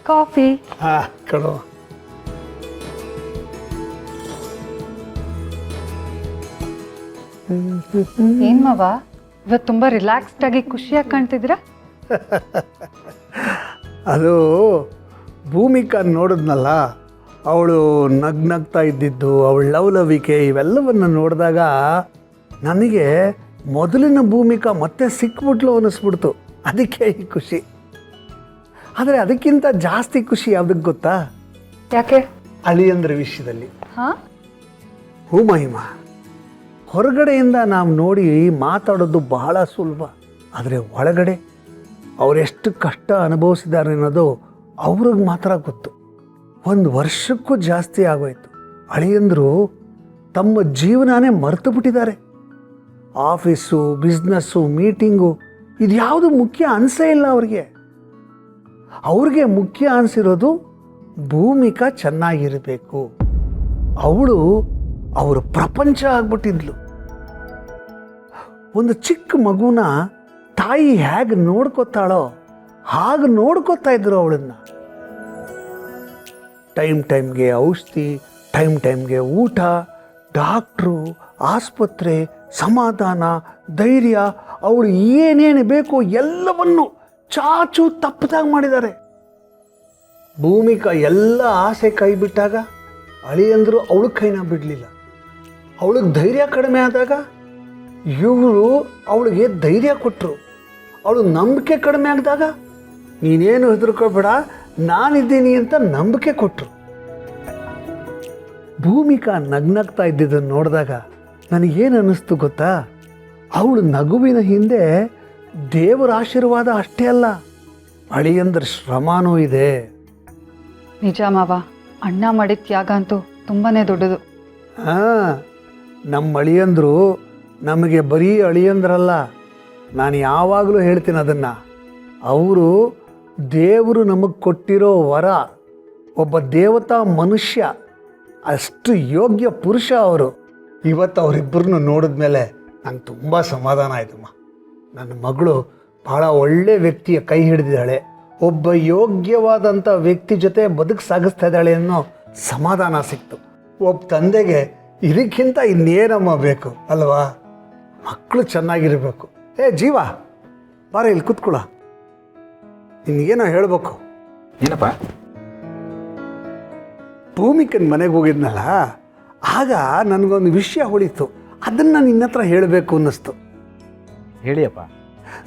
Coffee. ಹಾಂ ಕಣೋ. ಏನ್ ಮಾವ ಇವತ್ತು ತುಂಬಾ ರಿಲ್ಯಾಕ್ಸ್ಡ್ ಆಗಿ ಖುಷಿಯಾಗಿ ಕಾಣ್ತಿದ್ದೀರಾ? ಅದು ಭೂಮಿಕಾ ನೋಡಿದ್ನಲ್ಲ, ಅವಳು ನಗ್ನಗ್ತಾ ಇದ್ದಿದ್ದು, ಅವಳ ಲವಲವಿಕೆ ಇವೆಲ್ಲವನ್ನು ನೋಡಿದಾಗ ನನಗೆ ಮೊದಲಿನ ಭೂಮಿಕಾ ಮತ್ತೆ ಸಿಕ್ಬಿಟ್ಲು ಅನ್ನಿಸ್ಬಿಡ್ತು. ಅದಕ್ಕೆ ಈ ಖುಷಿ. ಆದರೆ ಅದಕ್ಕಿಂತ ಜಾಸ್ತಿ ಖುಷಿ ಯಾವುದಕ್ಕೆ ಗೊತ್ತಾ? ಯಾಕೆ? ಅಳಿಯಂದ್ರ ವಿಷಯದಲ್ಲಿ. ಹಾ, ಹೂ ಮಹಿಮಾ, ಹೊರಗಡೆಯಿಂದ ನಾವು ನೋಡಿ ಮಾತಾಡೋದು ಬಹಳ ಸುಲಭ, ಆದರೆ ಒಳಗಡೆ ಅವರೆಷ್ಟು ಕಷ್ಟ ಅನುಭವಿಸಿದ್ದಾರೆ ಅನ್ನೋದು ಅವ್ರಿಗೆ ಮಾತ್ರ ಗೊತ್ತು. 1 ವರ್ಷಕ್ಕೂ ಜಾಸ್ತಿ ಆಗೋಯ್ತು. ಅಳಿಯಂದರು ತಮ್ಮ ಜೀವನನೇ ಮರೆತು ಬಿಟ್ಟಿದ್ದಾರೆ. ಆಫೀಸು, ಬಿಸ್ನೆಸ್ಸು, ಮೀಟಿಂಗು ಇದ್ಯಾವುದು ಮುಖ್ಯ ಅನಿಸೇ ಇಲ್ಲ ಅವ್ರಿಗೆ. ಅವ್ರಿಗೆ ಮುಖ್ಯ ಅನಿಸಿರೋದು ಭೂಮಿಕಾ ಚೆನ್ನಾಗಿರಬೇಕು. ಅವಳು ಅವರ ಪ್ರಪಂಚ ಆಗ್ಬಿಟ್ಟಿದ್ಲು. ಒಂದು ಚಿಕ್ಕ ಮಗುನ ತಾಯಿ ಹೇಗೆ ನೋಡ್ಕೊತಾಳೋ ಹಾಗೆ ನೋಡ್ಕೊತಾ ಇದ್ರು ಅವಳನ್ನು. ಟೈಮ್ಗೆ ಔಷಧಿ, ಟೈಮ್ಗೆ ಊಟ, ಡಾಕ್ಟ್ರು, ಆಸ್ಪತ್ರೆ, ಸಮಾಧಾನ, ಧೈರ್ಯ, ಅವಳು ಏನೇನು ಬೇಕೋ ಎಲ್ಲವನ್ನು ಚಾಚು ತಪ್ಪದಾಗಿ ಮಾಡಿದ್ದಾರೆ. ಭೂಮಿಕಾ ಎಲ್ಲ ಆಸೆ ಕೈ ಬಿಟ್ಟಾಗ ಅಳಿಯಂದರು ಅವಳ ಕೈನ ಬಿಡಲಿಲ್ಲ. ಅವಳಿಗೆ ಧೈರ್ಯ ಕಡಿಮೆ ಆದಾಗ ಇವರು ಅವಳಿಗೆ ಧೈರ್ಯ ಕೊಟ್ಟರು. ಅವಳು ನಂಬಿಕೆ ಕಡಿಮೆ ಆಗಿದಾಗ ನೀನೇನು ಹೆದರ್ಕೋಬೇಡ, ನಾನಿದ್ದೀನಿ ಅಂತ ನಂಬಿಕೆ ಕೊಟ್ಟರು. ಭೂಮಿಕಾ ನಗ್ನಗ್ತಾ ಇದ್ದಿದ್ದನ್ನು ನೋಡಿದಾಗ ನನಗೇನು ಅನ್ನಿಸ್ತು ಗೊತ್ತಾ? ಅವಳು ನಗುವಿನ ಹಿಂದೆ ದೇವರ ಆಶೀರ್ವಾದ ಅಷ್ಟೇ ಅಲ್ಲ, ಅಳಿಯಂದ್ರ ಶ್ರಮನೂ ಇದೆ. ನಿಜ ಮಾವ, ಅಣ್ಣ ಮಾಡಿದ ತ್ಯಾಗ ಅಂತೂ ತುಂಬಾನೇ ದೊಡ್ಡದು. ಹಾಂ, ನಮ್ಮ ಅಳಿಯಂದರು ನಮಗೆ ಬರೀ ಅಳಿಯಂದ್ರಲ್ಲ. ನಾನು ಯಾವಾಗಲೂ ಹೇಳ್ತೀನಿ ಅದನ್ನು, ಅವರು ದೇವರು ನಮಗೆ ಕೊಟ್ಟಿರೋ ವರ. ಒಬ್ಬ ದೇವತಾ ಮನುಷ್ಯ, ಅಷ್ಟು ಯೋಗ್ಯ ಪುರುಷ ಅವರು. ಇವತ್ತು ಅವರಿಬ್ಬರನ್ನು ನೋಡಿದ ಮೇಲೆ ನಂಗೆ ತುಂಬ ಸಮಾಧಾನ ಆಯ್ತಮ್ಮ. ನನ್ನ ಮಗಳು ಭಾಳ ಒಳ್ಳೆ ವ್ಯಕ್ತಿಯ ಕೈ ಹಿಡಿದಿದ್ದಾಳೆ, ಒಬ್ಬ ಯೋಗ್ಯವಾದಂಥ ವ್ಯಕ್ತಿ ಜೊತೆ ಬದುಕು ಸಾಗಿಸ್ತಾ ಇದ್ದಾಳೆ ಅನ್ನೋ ಸಮಾಧಾನ ಸಿಕ್ತು. ಒಬ್ಬ ತಂದೆಗೆ ಇದಕ್ಕಿಂತ ಇನ್ನೇನಮ್ಮ ಬೇಕು ಅಲ್ವಾ? ಮಕ್ಕಳು ಚೆನ್ನಾಗಿರಬೇಕು. ಜೀವ ಬಾರ, ಇಲ್ಲಿ ಕೂತ್ಕೊಳ, ನಿನಗೇನೋ ಹೇಳಬೇಕು. ಏನಪ್ಪ? ಭೂಮಿಕನ ಮನೆಗೆ ಹೋಗಿದ್ನಲ್ಲ, ಆಗ ನನಗೊಂದು ವಿಷಯ ಹೊಳಿತು, ಅದನ್ನು ನಿನ್ನ ಹತ್ರ ಹೇಳಬೇಕು ಅನ್ನಿಸ್ತು. ಹೇಳಿಯಪ್ಪ.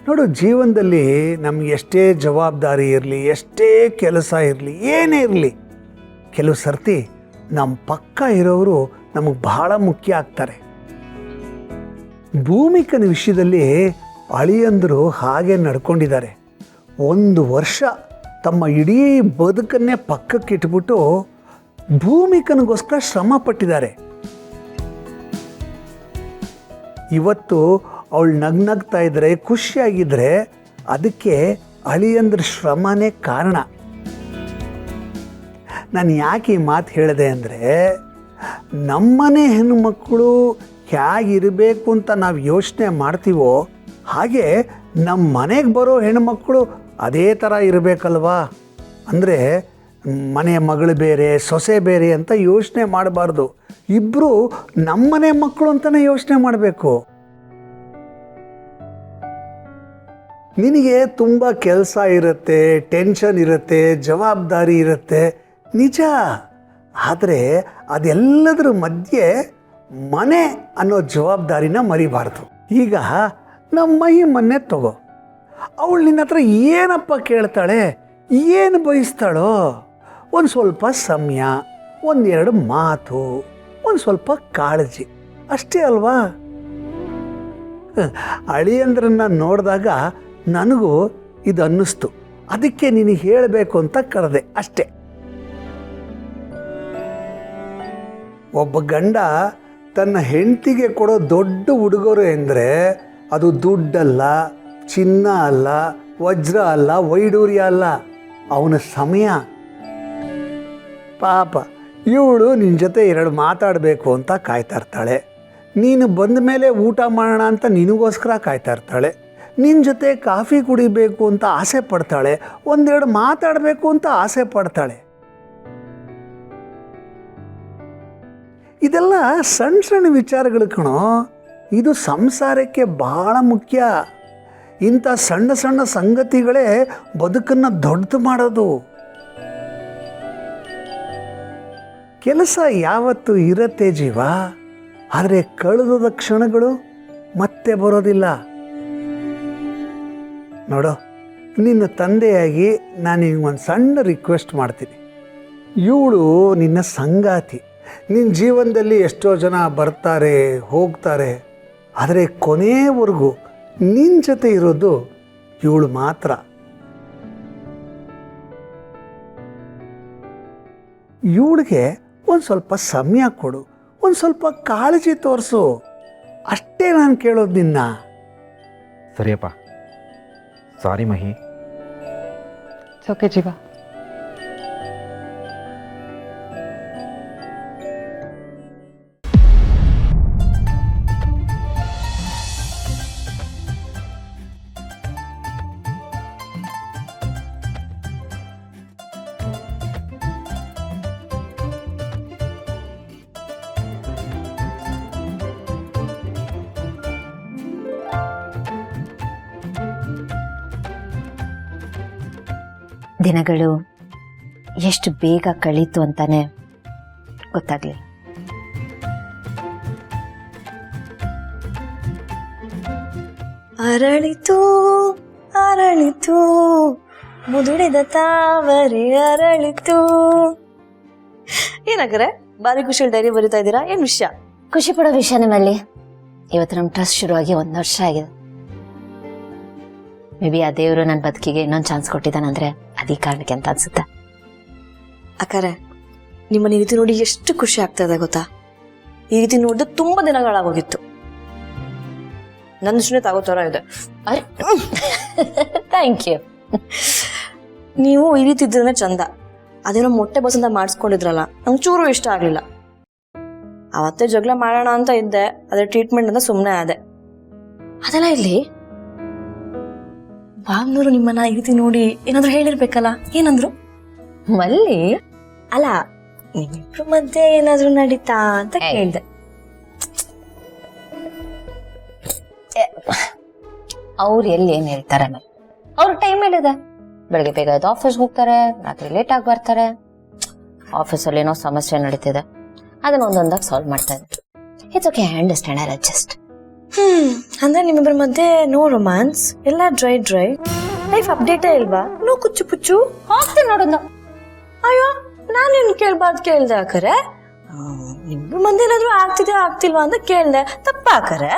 ನೋಡು, ಜೀವನದಲ್ಲಿ ನಮ್ಗೆ ಎಷ್ಟೇ ಜವಾಬ್ದಾರಿ ಇರಲಿ, ಎಷ್ಟೇ ಕೆಲಸ ಇರಲಿ, ಏನೇ ಇರಲಿ, ಕೆಲವು ಸರ್ತಿ ನಮ್ಮ ಪಕ್ಕ ಇರೋರು ನಮಗೆ ಬಹಳ ಮುಖ್ಯ ಆಗ್ತಾರೆ. ಭೂಮಿಕನ ವಿಷಯದಲ್ಲಿ ಅಳಿಯಂದರು ಹಾಗೆ ನಡ್ಕೊಂಡಿದ್ದಾರೆ. 1 ವರ್ಷ ತಮ್ಮ ಇಡೀ ಬದುಕನ್ನೇ ಪಕ್ಕಕ್ಕೆ ಇಟ್ಬಿಟ್ಟು ಭೂಮಿಕನಿಗೋಸ್ಕರ ಶ್ರಮ ಪಟ್ಟಿದ್ದಾರೆ. ಇವತ್ತು ಅವಳು ನಗ್ನಗ್ತಾ ಇದ್ದರೆ, ಖುಷಿಯಾಗಿದ್ದರೆ ಅದಕ್ಕೆ ಅಳಿಯಂದ್ರ ಶ್ರಮನೇ ಕಾರಣ. ನಾನು ಯಾಕೆ ಈ ಮಾತು ಹೇಳಿದೆ ಅಂದರೆ, ನಮ್ಮನೆ ಹೆಣ್ಣುಮಕ್ಕಳು ಹೇಗಿರಬೇಕು ಅಂತ ನಾವು ಯೋಚನೆ ಮಾಡ್ತೀವೋ ಹಾಗೆ ನಮ್ಮ ಮನೆಗೆ ಬರೋ ಹೆಣ್ಣುಮಕ್ಕಳು ಅದೇ ಥರ ಇರಬೇಕಲ್ವಾ. ಅಂದರೆ ಮನೆಯ ಮಗಳು ಬೇರೆ, ಸೊಸೆ ಬೇರೆ ಅಂತ ಯೋಚನೆ ಮಾಡಬಾರ್ದು. ಇಬ್ಬರು ನಮ್ಮನೆ ಮಕ್ಕಳು ಅಂತಲೇ ಯೋಚನೆ ಮಾಡಬೇಕು. ನಿನಗೆ ತುಂಬ ಕೆಲಸ ಇರುತ್ತೆ, ಟೆನ್ಷನ್ ಇರುತ್ತೆ, ಜವಾಬ್ದಾರಿ ಇರುತ್ತೆ, ನಿಜ. ಆದರೆ ಅದೆಲ್ಲದರ ಮಧ್ಯೆ ಮನೆ ಅನ್ನೋ ಜವಾಬ್ದಾರಿನ ಮರಿಬಾರ್ದು. ಈಗ ನಮ್ಮ ಈ ಮನೆ ತಗೋ, ಅವಳು ನಿನ್ನ ಹತ್ರ ಏನಪ್ಪ ಕೇಳ್ತಾಳೆ, ಏನು ಬಯಸ್ತಾಳೋ? ಒಂದು ಸ್ವಲ್ಪ ಸಮಯ, 1-2 ಮಾತು, ಒಂದು ಸ್ವಲ್ಪ ಕಾಳಜಿ, ಅಷ್ಟೇ ಅಲ್ವಾ? ಅಳಿಯಂದ್ರನ್ನ ನೋಡಿದಾಗ ನನಗೂ ಇದು ಅನ್ನಿಸ್ತು, ಅದಕ್ಕೆ ನಿನಗೆ ಹೇಳಬೇಕು ಅಂತ ಕರೆದೆ ಅಷ್ಟೇ. ಒಬ್ಬ ಗಂಡ ತನ್ನ ಹೆಂಡತಿಗೆ ಕೊಡೋ ದೊಡ್ಡ ಉಡುಗೊರೆ ಅಂದರೆ ಅದು ದುಡ್ಡಲ್ಲ, ಚಿನ್ನ ಅಲ್ಲ, ವಜ್ರ ಅಲ್ಲ, ವೈಡೂರ್ಯ ಅಲ್ಲ, ಅವನ ಸಮಯ. ಪಾಪ ಇವಳು ನಿನ್ನ ಜೊತೆ 2 ಮಾತಾಡಬೇಕು ಅಂತ ಕಾಯ್ತಾ ಇರ್ತಾಳೆ. ನೀನು ಬಂದ ಮೇಲೆ ಊಟ ಮಾಡೋಣ ಅಂತ ನಿನಗೋಸ್ಕರ ಕಾಯ್ತಾ ಇರ್ತಾಳೆ. ನಿನ್ನ ಜೊತೆ ಕಾಫಿ ಕುಡಿಬೇಕು ಅಂತ ಆಸೆ ಪಡ್ತಾಳೆ, ಒಂದೆರಡು ಮಾತಾಡಬೇಕು ಅಂತ ಆಸೆ ಪಡ್ತಾಳೆ. ಇದೆಲ್ಲ ಸಣ್ಣ ಸಣ್ಣ ವಿಚಾರಗಳು ಕಣೋ. ಇದು ಸಂಸಾರಕ್ಕೆ ಬಹಳ ಮುಖ್ಯ. ಇಂಥ ಸಣ್ಣ ಸಣ್ಣ ಸಂಗತಿಗಳೇ ಬದುಕನ್ನು ದೊಡ್ಡದು ಮಾಡೋದು. ಕೆಲಸ ಯಾವತ್ತೂ ಇರತ್ತೆ ಜೀವ, ಆದರೆ ಕಳೆದ ಕ್ಷಣಗಳು ಮತ್ತೆ ಬರೋದಿಲ್ಲ. ನೋಡೋ, ನಿನ್ನ ತಂದೆಯಾಗಿ ನಾನು ನಿನಗೊಂದು ಸಣ್ಣ ರಿಕ್ವೆಸ್ಟ್ ಮಾಡ್ತೀನಿ. ಇವಳು ನಿನ್ನ ಸಂಗಾತಿ. ನಿನ್ನ ಜೀವನದಲ್ಲಿ ಎಷ್ಟೋ ಜನ ಬರ್ತಾರೆ ಹೋಗ್ತಾರೆ, ಆದರೆ ಕೊನೆಯವರೆಗೂ ನಿನ್ನ ಜೊತೆ ಇರೋದು ಇವಳು ಮಾತ್ರ. ಇವಳಿಗೆ ಒಂದು ಸ್ವಲ್ಪ ಸಮಯ ಕೊಡು, ಒಂದು ಸ್ವಲ್ಪ ಕಾಳಜಿ ತೋರಿಸು. ಅಷ್ಟೇ ನಾನು ಕೇಳೋದು ನಿನ್ನ. ಸರಿಯಪ್ಪ. ಸಾರಿ ಮಹಿ. ಓಕೆ ಜೀವ. ದಿನಗಳು ಎಷ್ಟು ಬೇಗ ಕಳೀತು ಅಂತಾನೆ ಗೊತ್ತಾಗ್ಲಿಲ್ಲ. ಅರಳಿತು ಅರಳಿತು ಮುದುಡಿದ ತಾವರೆ ಅರಳಿತು. ಏನಾಗ್ರೆ ಬಾರಿ ಖುಷಿಯಲ್ಲಿ ಡೈರಿ ಬರೀತಾ ಇದ್ದೀರಾ? ಏನ್ ವಿಷಯ? ಖುಷಿ ಪಡೋ ವಿಷಯನೇ ಮಲ್ಲಿ. ಇವತ್ತು ನಮ್ಮ ಟ್ರಸ್ಟ್ ಶುರುವಾಗಿ 1 ವರ್ಷ ಆಗಿದೆ. ಮೇ ಬಿ ಆ ದೇವರು ನನ್ನ ಬದುಕಿಗೆ ಇನ್ನೊಂದು ಚಾನ್ಸ್ ಕೊಟ್ಟಿದ್ದಾನಂದ್ರೆ ಅದೇ ಕಾರಣಕ್ಕೆ ಅಂತ ಅನ್ಸುತ್ತೆ. ಅಕ್ಕರೆ, ನಿಮ್ಮನ್ನ ಈ ರೀತಿ ನೋಡಿ ಎಷ್ಟು ಖುಷಿ ಆಗ್ತಾ ಇದೆ ಗೊತ್ತಾ? ಈ ರೀತಿ ನೋಡಿದ್ರೆ ತುಂಬಾ ದಿನಗಳಾಗೋಗಿತ್ತು. ನನ್ನ ಸುಮ್ಮನೆ ತಗೋ ತರ ಇದೆ. Thank you. ನೀವು ಈ ರೀತಿ ಇದ್ರೆ ಚಂದ. ಅದೇನೋ ಮೊಟ್ಟೆ ಬಸಂತ ಮಾಡಿಸ್ಕೊಂಡಿದ್ರಲ್ಲ, ನಂಗೆ ಚೂರು ಇಷ್ಟ ಆಗ್ಲಿಲ್ಲ. ಅವತ್ತೇ ಜಗಳ ಮಾಡೋಣ ಅಂತ ಇದ್ದೆ, ಅದ್ರ ಟ್ರೀಟ್ಮೆಂಟ್ ಅಂತ ಸುಮ್ಮನೆ ಆದೆ. ಅದೆಲ್ಲ ಇಲ್ಲಿ ಬಾಗ್ನೂರು ನಿಮ್ಮನ್ನ ಈ ರೀತಿ ನೋಡಿ ಏನಾದ್ರು ಹೇಳಿರ್ಬೇಕಲ್ಲ. ಏನಂದ್ರು? ಮಲ್ಲಿ ಅಲ್ಲ, ನಿಮ್ಮಿಬ್ರು ಮಧ್ಯೆ ಏನಾದ್ರು ನಡೀತಾ ಅಂತ ಕೇಳ್ದೆ. ಅವ್ರು ಎಲ್ಲಿ ಏನ್ ಹೇಳ್ತಾರೆ ಮೇಲೆ ಅವ್ರ ಟೈಮ್ ಇದೆ. ಬೆಳಗ್ಗೆ ಬೇಗ ಎದ್ದು ಆಫೀಸ್ಗೆ ಹೋಗ್ತಾರೆ, ರಾತ್ರಿ ಲೇಟ್ ಆಗಿ ಬರ್ತಾರೆ. ಆಫೀಸಲ್ಲಿ ಏನೋ ಸಮಸ್ಯೆ ನಡೀತಿದೆ, ಅದನ್ನ ಒಂದೊಂದಾಗಿ ಸಾಲ್ವ್ ಮಾಡ್ತಾ ಇದ್ದಾರೆ. It's okay, I understand, I adjust. ಅಂದ್ರೆ ನಿಮ್ಮಿಬ್ಬರ ಮಧ್ಯೆ ನೋ ರೊಮ್ಯಾನ್ಸ್, ಎಲ್ಲ ಡ್ರೈ ಡ್ರೈ ಲೈಫ್. ಅಪ್ಡೇಟೇ ಇಲ್ವಾ? ನೋ ಕುಚ್ಚು ಪುಚ್ಚು? ಹೋಗ್ತೀನಿ ನೋಡೋದು. ಅಯ್ಯೋ, ನಾನೇನು ಕೇಳ್ಬಾರ್ದು ಕೇಳ್ದೆ. ಆಕರೆ ನಿಮ್ಮಿಬ್ರ ಮಧ್ಯೆ ಏನಾದ್ರು ಆಗ್ತಿದೆ ಆಗ್ತಿಲ್ವಾ ಅಂತ ಕೇಳ್ದೆ. ತಪ್ಪಾಕರೆ?